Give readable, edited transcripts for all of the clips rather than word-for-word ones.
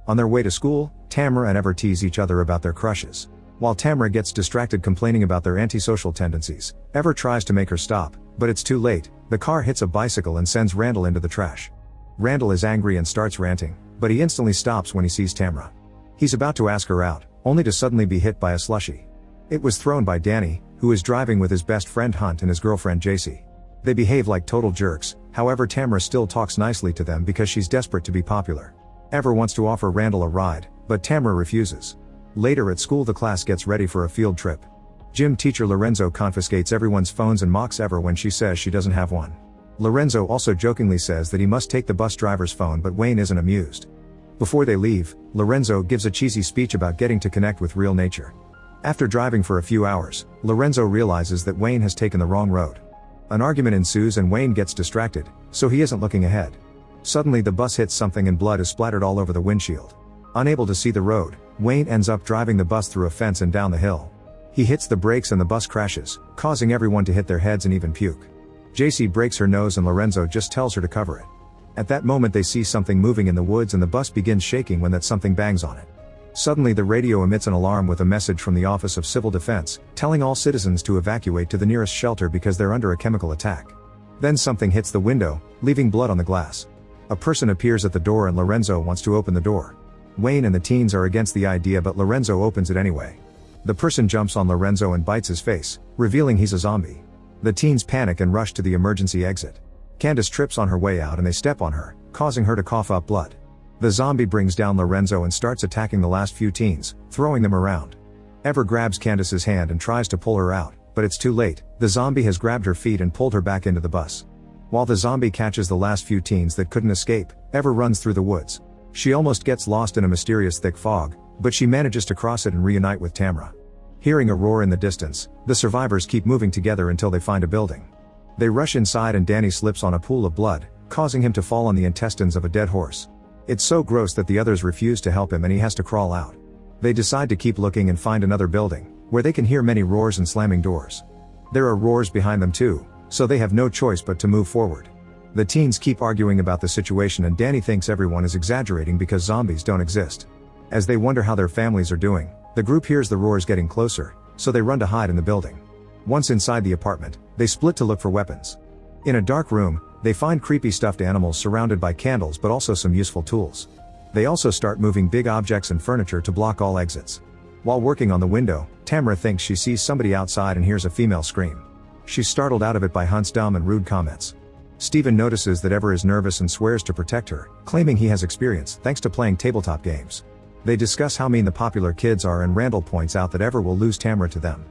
On their way to school, Tamara and Ever tease each other about their crushes. While Tamara gets distracted complaining about their antisocial tendencies, Ever tries to make her stop, but it's too late. The car hits a bicycle and sends Randall into the trash. Randall is angry and starts ranting, but he instantly stops when he sees Tamara. He's about to ask her out, only to suddenly be hit by a slushie. It was thrown by Danny, who is driving with his best friend Hunt and his girlfriend JC. They behave like total jerks, however Tamara still talks nicely to them because she's desperate to be popular. Ever wants to offer Randall a ride, but Tamara refuses. Later at school the class gets ready for a field trip. Gym teacher Lorenzo confiscates everyone's phones and mocks Ever when she says she doesn't have one. Lorenzo also jokingly says that he must take the bus driver's phone, but Wayne isn't amused. Before they leave, Lorenzo gives a cheesy speech about getting to connect with real nature. After driving for a few hours, Lorenzo realizes that Wayne has taken the wrong road. An argument ensues and Wayne gets distracted, so he isn't looking ahead. Suddenly the bus hits something and blood is splattered all over the windshield. Unable to see the road, Wayne ends up driving the bus through a fence and down the hill. He hits the brakes and the bus crashes, causing everyone to hit their heads and even puke. JC breaks her nose and Lorenzo just tells her to cover it. At that moment they see something moving in the woods and the bus begins shaking when that something bangs on it. Suddenly the radio emits an alarm with a message from the Office of Civil Defense, telling all citizens to evacuate to the nearest shelter because they're under a chemical attack. Then something hits the window, leaving blood on the glass. A person appears at the door and Lorenzo wants to open the door. Wayne and the teens are against the idea but Lorenzo opens it anyway. The person jumps on Lorenzo and bites his face, revealing he's a zombie. The teens panic and rush to the emergency exit. Candace trips on her way out and they step on her, causing her to cough up blood. The zombie brings down Lorenzo and starts attacking the last few teens, throwing them around. Ever grabs Candace's hand and tries to pull her out, but it's too late. The zombie has grabbed her feet and pulled her back into the bus. While the zombie catches the last few teens that couldn't escape, Ever runs through the woods. She almost gets lost in a mysterious thick fog, but she manages to cross it and reunite with Tamara. Hearing a roar in the distance, the survivors keep moving together until they find a building. They rush inside and Danny slips on a pool of blood, causing him to fall on the intestines of a dead horse. It's so gross that the others refuse to help him and he has to crawl out. They decide to keep looking and find another building, where they can hear many roars and slamming doors. There are roars behind them too, so they have no choice but to move forward. The teens keep arguing about the situation and Danny thinks everyone is exaggerating because zombies don't exist. As they wonder how their families are doing, the group hears the roars getting closer, so they run to hide in the building. Once inside the apartment, they split to look for weapons. In a dark room, they find creepy stuffed animals surrounded by candles but also some useful tools. They also start moving big objects and furniture to block all exits. While working on the window, Tamara thinks she sees somebody outside and hears a female scream. She's startled out of it by Hunt's dumb and rude comments. Steven notices that Ever is nervous and swears to protect her, claiming he has experience thanks to playing tabletop games. They discuss how mean the popular kids are and Randall points out that Ever will lose Tamara to them.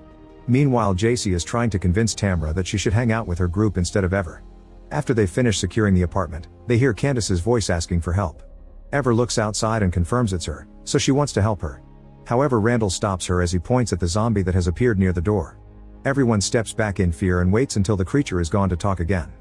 Meanwhile JC is trying to convince Tamara that she should hang out with her group instead of Ever. After they finish securing the apartment, they hear Candace's voice asking for help. Ever looks outside and confirms it's her, so she wants to help her. However Randall stops her as he points at the zombie that has appeared near the door. Everyone steps back in fear and waits until the creature is gone to talk again.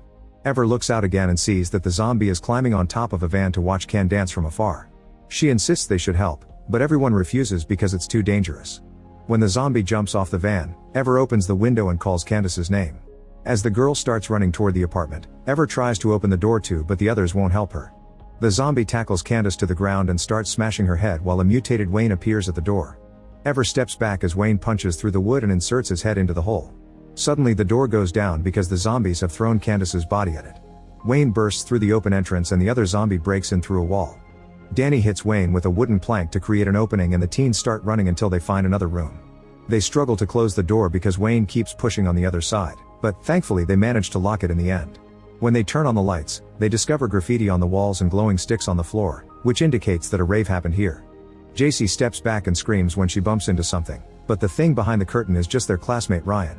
Ever looks out again and sees that the zombie is climbing on top of a van to watch Can dance from afar. She insists they should help, but everyone refuses because it's too dangerous. When the zombie jumps off the van, Ever opens the window and calls Candace's name. As the girl starts running toward the apartment, Ever tries to open the door too but the others won't help her. The zombie tackles Candace to the ground and starts smashing her head while a mutated Wayne appears at the door. Ever steps back as Wayne punches through the wood and inserts his head into the hole. Suddenly the door goes down because the zombies have thrown Candace's body at it. Wayne bursts through the open entrance and the other zombie breaks in through a wall. Danny hits Wayne with a wooden plank to create an opening and the teens start running until they find another room. They struggle to close the door because Wayne keeps pushing on the other side, but thankfully they manage to lock it in the end. When they turn on the lights, they discover graffiti on the walls and glowing sticks on the floor, which indicates that a rave happened here. JC steps back and screams when she bumps into something, but the thing behind the curtain is just their classmate Ryan.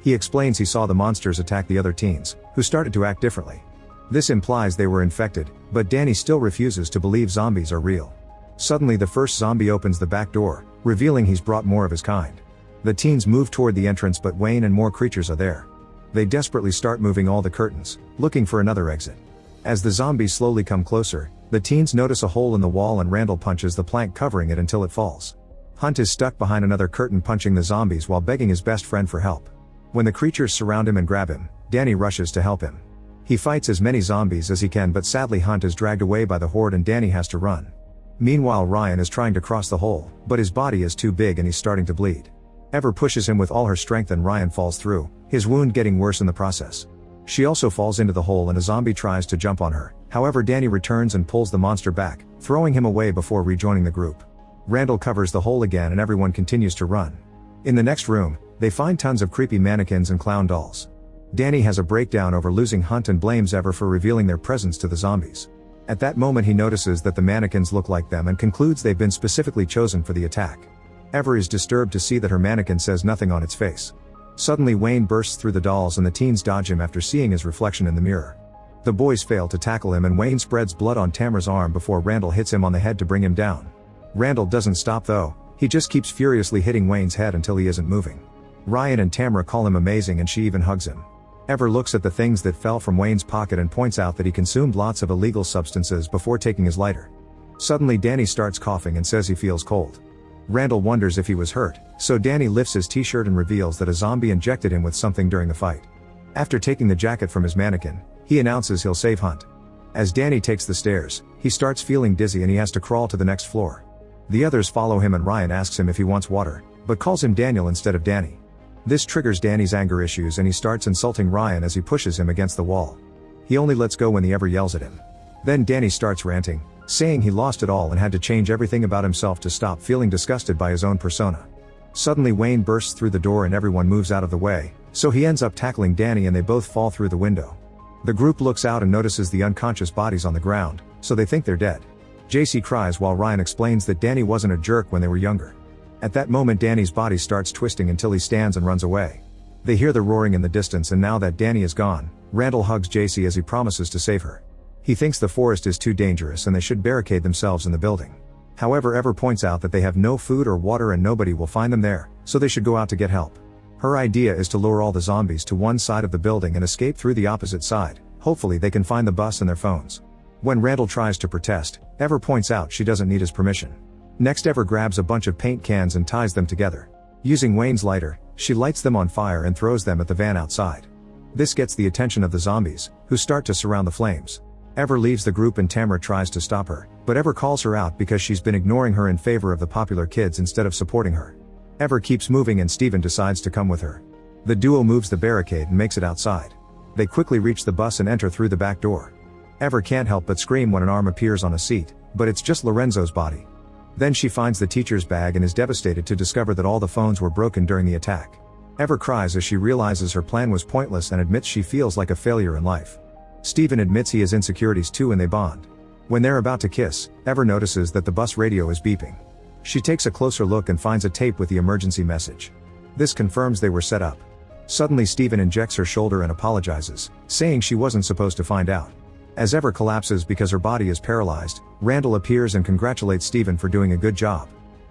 He explains he saw the monsters attack the other teens, who started to act differently. This implies they were infected, but Danny still refuses to believe zombies are real. Suddenly the first zombie opens the back door, revealing he's brought more of his kind. The teens move toward the entrance but Wayne and more creatures are there. They desperately start moving all the curtains, looking for another exit. As the zombies slowly come closer, the teens notice a hole in the wall and Randall punches the plank covering it until it falls. Hunt is stuck behind another curtain punching the zombies while begging his best friend for help. When the creatures surround him and grab him, Danny rushes to help him. He fights as many zombies as he can but sadly Hunt is dragged away by the horde and Danny has to run. Meanwhile Ryan is trying to cross the hole, but his body is too big and he's starting to bleed. Ever pushes him with all her strength and Ryan falls through, his wound getting worse in the process. She also falls into the hole and a zombie tries to jump on her, however Danny returns and pulls the monster back, throwing him away before rejoining the group. Randall covers the hole again and everyone continues to run. In the next room, they find tons of creepy mannequins and clown dolls. Danny has a breakdown over losing Hunt and blames Ever for revealing their presence to the zombies. At that moment he notices that the mannequins look like them and concludes they've been specifically chosen for the attack. Ever is disturbed to see that her mannequin says nothing on its face. Suddenly Wayne bursts through the dolls and the teens dodge him after seeing his reflection in the mirror. The boys fail to tackle him and Wayne spreads blood on Tamara's arm before Randall hits him on the head to bring him down. Randall doesn't stop though, he just keeps furiously hitting Wayne's head until he isn't moving. Ryan and Tamara call him amazing and she even hugs him. Ever looks at the things that fell from Wayne's pocket and points out that he consumed lots of illegal substances before taking his lighter. Suddenly Danny starts coughing and says he feels cold. Randall wonders if he was hurt, so Danny lifts his t-shirt and reveals that a zombie injected him with something during the fight. After taking the jacket from his mannequin, he announces he'll save Hunt. As Danny takes the stairs, he starts feeling dizzy and he has to crawl to the next floor. The others follow him and Ryan asks him if he wants water, but calls him Daniel instead of Danny. This triggers Danny's anger issues and he starts insulting Ryan as he pushes him against the wall. He only lets go when the Ever yells at him. Then Danny starts ranting, saying he lost it all and had to change everything about himself to stop feeling disgusted by his own persona. Suddenly Wayne bursts through the door and everyone moves out of the way, so he ends up tackling Danny and they both fall through the window. The group looks out and notices the unconscious bodies on the ground, so they think they're dead. JC cries while Ryan explains that Danny wasn't a jerk when they were younger. At that moment Danny's body starts twisting until he stands and runs away. They hear the roaring in the distance and now that Danny is gone, Randall hugs JC as he promises to save her. He thinks the forest is too dangerous and they should barricade themselves in the building. However Ever points out that they have no food or water and nobody will find them there, so they should go out to get help. Her idea is to lure all the zombies to one side of the building and escape through the opposite side, hopefully they can find the bus and their phones. When Randall tries to protest, Ever points out she doesn't need his permission. Next Ever grabs a bunch of paint cans and ties them together. Using Wayne's lighter, she lights them on fire and throws them at the van outside. This gets the attention of the zombies, who start to surround the flames. Ever leaves the group and Tamara tries to stop her, but Ever calls her out because she's been ignoring her in favor of the popular kids instead of supporting her. Ever keeps moving and Steven decides to come with her. The duo moves the barricade and makes it outside. They quickly reach the bus and enter through the back door. Ever can't help but scream when an arm appears on a seat, but it's just Lorenzo's body. Then she finds the teacher's bag and is devastated to discover that all the phones were broken during the attack. Ever cries as she realizes her plan was pointless and admits she feels like a failure in life. Steven admits he has insecurities too and they bond. When they're about to kiss, Ever notices that the bus radio is beeping. She takes a closer look and finds a tape with the emergency message. This confirms they were set up. Suddenly Steven injects her shoulder and apologizes, saying she wasn't supposed to find out. As Ever collapses because her body is paralyzed, Randall appears and congratulates Steven for doing a good job.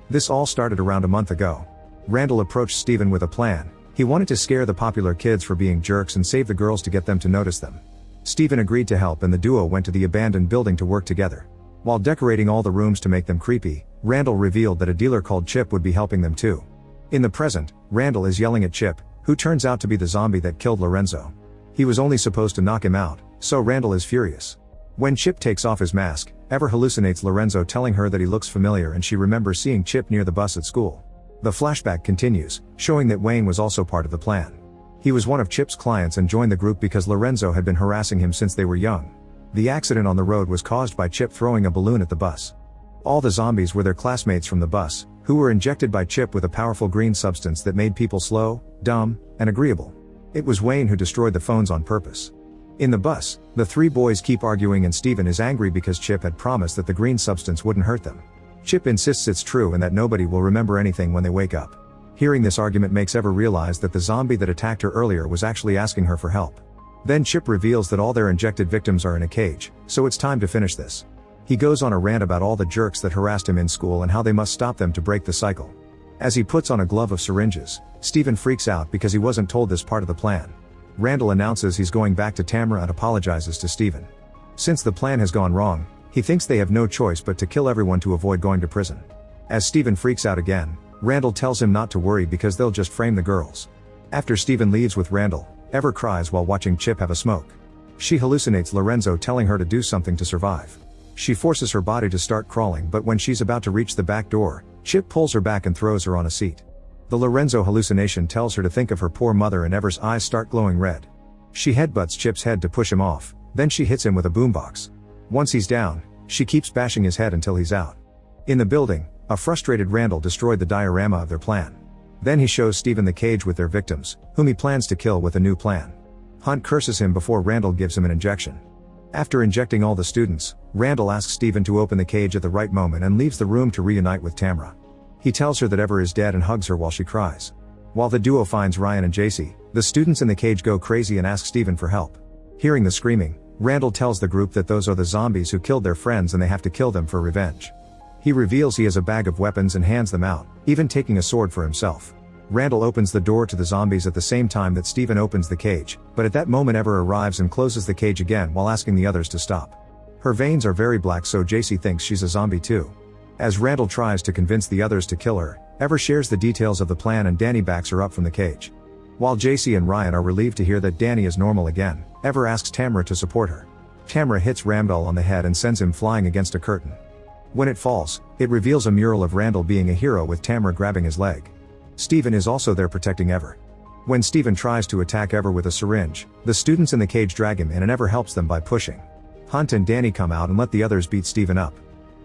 This all started around a month ago. Randall approached Steven with a plan. He wanted to scare the popular kids for being jerks and save the girls to get them to notice them. Steven agreed to help and the duo went to the abandoned building to work together. While decorating all the rooms to make them creepy, Randall revealed that a dealer called Chip would be helping them too. In the present, Randall is yelling at Chip, who turns out to be the zombie that killed Lorenzo. He was only supposed to knock him out, so Randall is furious. When Chip takes off his mask, Ever hallucinates Lorenzo telling her that he looks familiar and she remembers seeing Chip near the bus at school. The flashback continues, showing that Wayne was also part of the plan. He was one of Chip's clients and joined the group because Lorenzo had been harassing him since they were young. The accident on the road was caused by Chip throwing a balloon at the bus. All the zombies were their classmates from the bus, who were injected by Chip with a powerful green substance that made people slow, dumb, and agreeable. It was Wayne who destroyed the phones on purpose. In the bus, the three boys keep arguing and Steven is angry because Chip had promised that the green substance wouldn't hurt them. Chip insists it's true and that nobody will remember anything when they wake up. Hearing this argument makes Ever realize that the zombie that attacked her earlier was actually asking her for help. Then Chip reveals that all their injected victims are in a cage, so it's time to finish this. He goes on a rant about all the jerks that harassed him in school and how they must stop them to break the cycle. As he puts on a glove of syringes, Steven freaks out because he wasn't told this part of the plan. Randall announces he's going back to Tamara and apologizes to Steven. Since the plan has gone wrong, he thinks they have no choice but to kill everyone to avoid going to prison. As Steven freaks out again, Randall tells him not to worry because they'll just frame the girls. After Steven leaves with Randall, Ever cries while watching Chip have a smoke. She hallucinates Lorenzo telling her to do something to survive. She forces her body to start crawling, but when she's about to reach the back door, Chip pulls her back and throws her on a seat. The Lorenzo hallucination tells her to think of her poor mother and Ever's eyes start glowing red. She headbutts Chip's head to push him off, then she hits him with a boombox. Once he's down, she keeps bashing his head until he's out. In the building, a frustrated Randall destroyed the diorama of their plan. Then he shows Steven the cage with their victims, whom he plans to kill with a new plan. Hunt curses him before Randall gives him an injection. After injecting all the students, Randall asks Steven to open the cage at the right moment and leaves the room to reunite with Tamra. He tells her that Ever is dead and hugs her while she cries. While the duo finds Ryan and JC, the students in the cage go crazy and ask Steven for help. Hearing the screaming, Randall tells the group that those are the zombies who killed their friends and they have to kill them for revenge. He reveals he has a bag of weapons and hands them out, even taking a sword for himself. Randall opens the door to the zombies at the same time that Steven opens the cage, but at that moment Ever arrives and closes the cage again while asking the others to stop. Her veins are very black, so JC thinks she's a zombie too. As Randall tries to convince the others to kill her, Ever shares the details of the plan and Danny backs her up from the cage. While JC and Ryan are relieved to hear that Danny is normal again, Ever asks Tamra to support her. Tamra hits Randall on the head and sends him flying against a curtain. When it falls, it reveals a mural of Randall being a hero with Tamra grabbing his leg. Steven is also there protecting Ever. When Steven tries to attack Ever with a syringe, the students in the cage drag him in and Ever helps them by pushing. Hunt and Danny come out and let the others beat Steven up.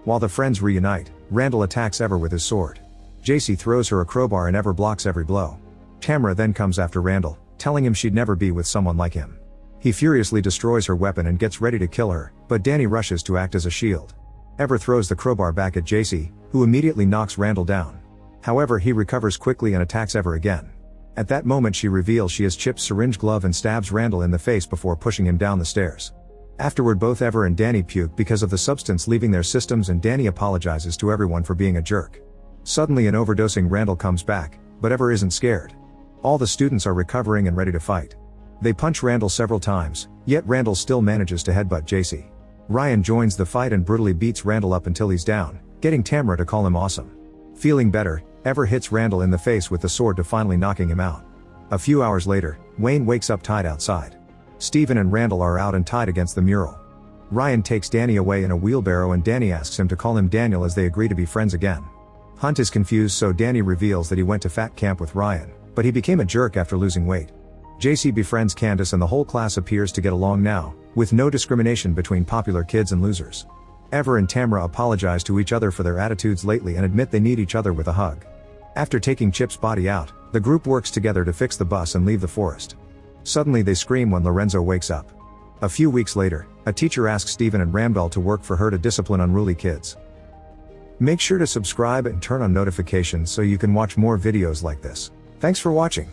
While the friends reunite, Randall attacks Ever with his sword. JC throws her a crowbar and Ever blocks every blow. Tamra then comes after Randall, telling him she'd never be with someone like him. He furiously destroys her weapon and gets ready to kill her, but Danny rushes to act as a shield. Ever throws the crowbar back at JC, who immediately knocks Randall down. However, he recovers quickly and attacks Ever again. At that moment she reveals she has Chip's syringe glove and stabs Randall in the face before pushing him down the stairs. Afterward both Ever and Danny puke because of the substance leaving their systems and Danny apologizes to everyone for being a jerk. Suddenly an overdosing Randall comes back, but Ever isn't scared. All the students are recovering and ready to fight. They punch Randall several times, yet Randall still manages to headbutt JC. Ryan joins the fight and brutally beats Randall up until he's down, getting Tamra to call him awesome. Feeling better, Ever hits Randall in the face with the sword to finally knocking him out. A few hours later, Wayne wakes up tied outside. Steven and Randall are out and tied against the mural. Ryan takes Danny away in a wheelbarrow and Danny asks him to call him Daniel as they agree to be friends again. Hunt is confused, so Danny reveals that he went to fat camp with Ryan, but he became a jerk after losing weight. JC befriends Candace and the whole class appears to get along now, with no discrimination between popular kids and losers. Ever and Tamra apologize to each other for their attitudes lately and admit they need each other with a hug. After taking Chip's body out, the group works together to fix the bus and leave the forest. Suddenly they scream when Lorenzo wakes up. A few weeks later, a teacher asks Steven and Randall to work for her to discipline unruly kids. Make sure to subscribe and turn on notifications so you can watch more videos like this. Thanks for watching.